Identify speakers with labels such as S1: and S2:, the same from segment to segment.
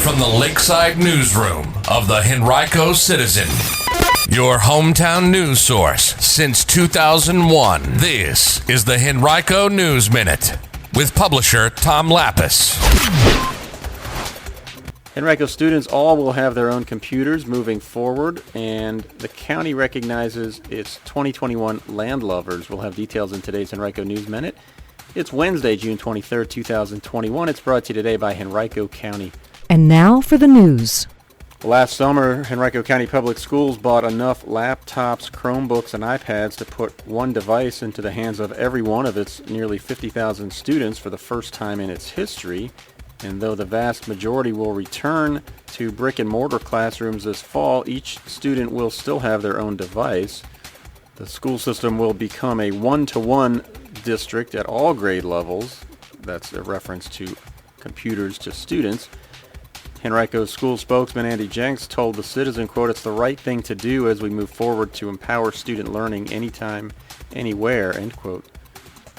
S1: from the Lakeside Newsroom of the Henrico Citizen, your hometown news source since 2001. This is the Henrico News Minute with publisher Tom Lapis.
S2: Henrico students all will have their own computers moving forward, and the county recognizes its 2021 land lovers. We'll have details in today's Henrico News Minute. It's Wednesday, June 23rd, 2021. It's brought to you today by Henrico County.
S3: And now for the news.
S2: Last summer, Henrico County Public Schools bought enough laptops, Chromebooks, and iPads to put one device into the hands of every one of its nearly 50,000 students for the first time in its history. And though the vast majority will return to brick-and-mortar classrooms this fall, each student will still have their own device. The school system will become a one-to-one district at all grade levels. That's a reference to computers to students. Henrico Schools spokesman Andy Jenks told the Citizen, quote, "It's the right thing to do as we move forward to empower student learning anytime, anywhere," end quote.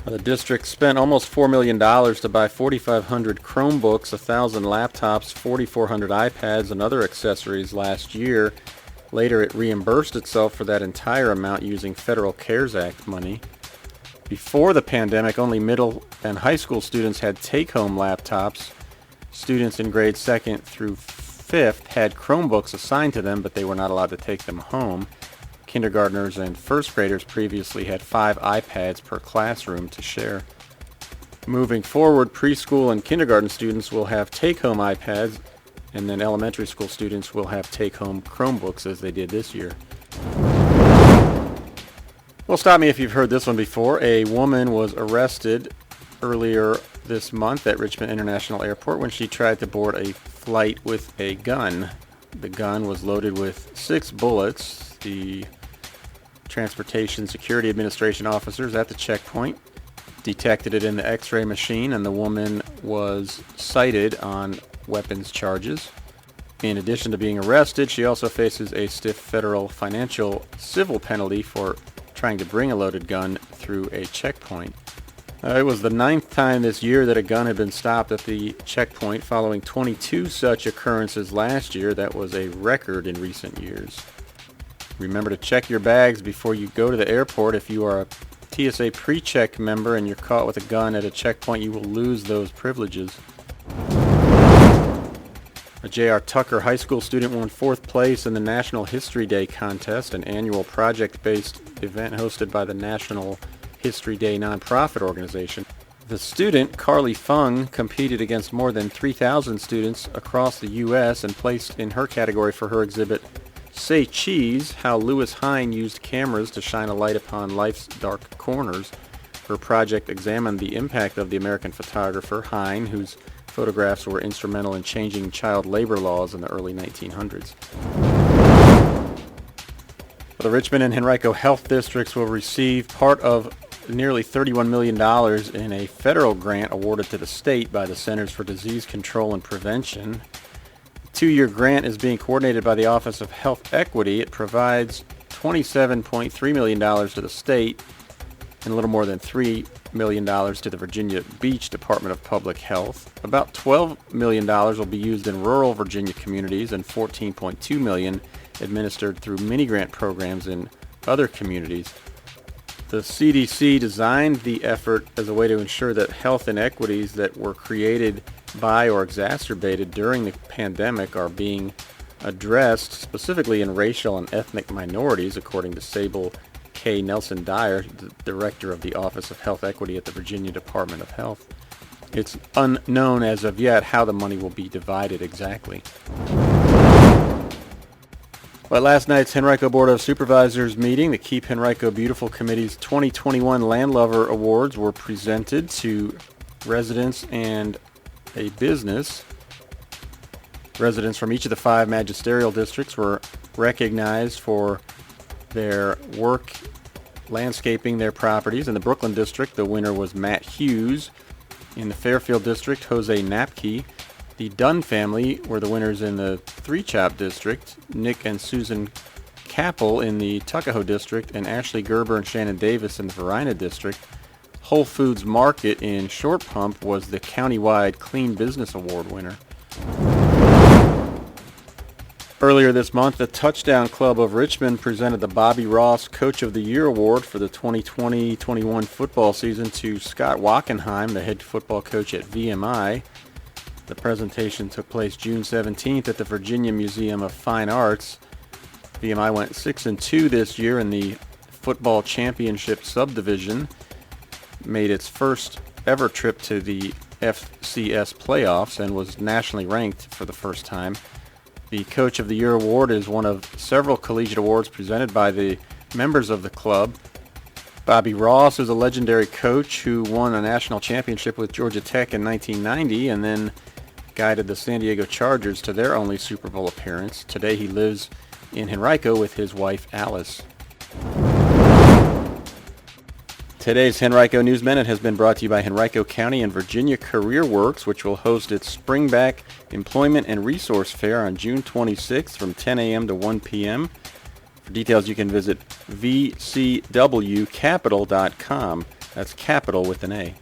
S2: The district spent almost $4 million to buy 4,500 Chromebooks, 1,000 laptops, 4,400 iPads, and other accessories last year. Later, it reimbursed itself for that entire amount using federal CARES Act money. Before the pandemic, only middle and high school students had take-home laptops. Students in grades 2nd through 5th had Chromebooks assigned to them, but they were not allowed to take them home. Kindergartners and first graders previously had 5 iPads per classroom to share. Moving forward, preschool and kindergarten students will have take-home iPads, and then elementary school students will have take-home Chromebooks as they did this year. Well, stop me if you've heard this one before. A woman was arrested earlier this month at Richmond International Airport when she tried to board a flight with a gun. The gun was loaded with 6 bullets. The Transportation Security Administration officers at the checkpoint detected it in the X-ray machine, and the woman was cited on weapons charges. In addition to being arrested, she also faces a stiff federal financial civil penalty for trying to bring a loaded gun through a checkpoint. It was the 9th time this year that a gun had been stopped at the checkpoint, following 22 such occurrences last year. That was a record in recent years. Remember to check your bags before you go to the airport. If you are a TSA pre-check member and you're caught with a gun at a checkpoint, you will lose those privileges. A J.R. Tucker High School student won 4th place in the National History Day contest, an annual project-based event hosted by the National History Day nonprofit organization. The student, Carly Fung, competed against more than 3,000 students across the U.S. and placed in her category for her exhibit, Say Cheese, How Lewis Hine Used Cameras to Shine a Light Upon Life's Dark Corners. Her project examined the impact of the American photographer Hine, whose photographs were instrumental in changing child labor laws in the early 1900s. The Richmond and Henrico health districts will receive part of nearly $31 million in a federal grant awarded to the state by the Centers for Disease Control and Prevention. The 2-year grant is being coordinated by the Office of Health Equity. It provides $27.3 million to the state and a little more than $3 million to the Virginia Beach Department of Public Health. About $12 million will be used in rural Virginia communities and $14.2 million administered through mini-grant programs in other communities. The CDC designed the effort as a way to ensure that health inequities that were created by or exacerbated during the pandemic are being addressed, specifically in racial and ethnic minorities, according to Sable K. Nelson Dyer, the director of the Office of Health Equity at the Virginia Department of Health. It's unknown as of yet how the money will be divided exactly. Well, at last night's Henrico Board of Supervisors meeting, the Keep Henrico Beautiful Committee's 2021 Land Lover Awards were presented to residents and a business. Residents from each of the 5 magisterial districts were recognized for their work landscaping their properties. In the Brooklyn district, the winner was Matt Hughes. In the Fairfield district, Jose Napke. The Dunn family were the winners in the Three Chop district. Nick and Susan Capel in the Tuckahoe district, and Ashley Gerber and Shannon Davis in the Varina district. Whole Foods Market in Short Pump was the countywide Clean Business Award winner. Earlier this month, the Touchdown Club of Richmond presented the Bobby Ross Coach of the Year Award for the 2020-21 football season to Scott Wackenheim, the head football coach at VMI. The presentation took place June 17th at the Virginia Museum of Fine Arts. VMI went 6-2 this year in the football championship subdivision, made its first ever trip to the FCS playoffs, and was nationally ranked for the first time. The Coach of the Year Award is one of several collegiate awards presented by the members of the club. Bobby Ross is a legendary coach who won a national championship with Georgia Tech in 1990 and then guided the San Diego Chargers to their only Super Bowl appearance. Today he lives in Henrico with his wife Alice. Today's Henrico News Minute has been brought to you by Henrico County and Virginia Career Works, which will host its Springback Employment and Resource Fair on June 26th from 10 a.m. to 1 p.m. For details, you can visit vcwcapital.com. That's capital with an A.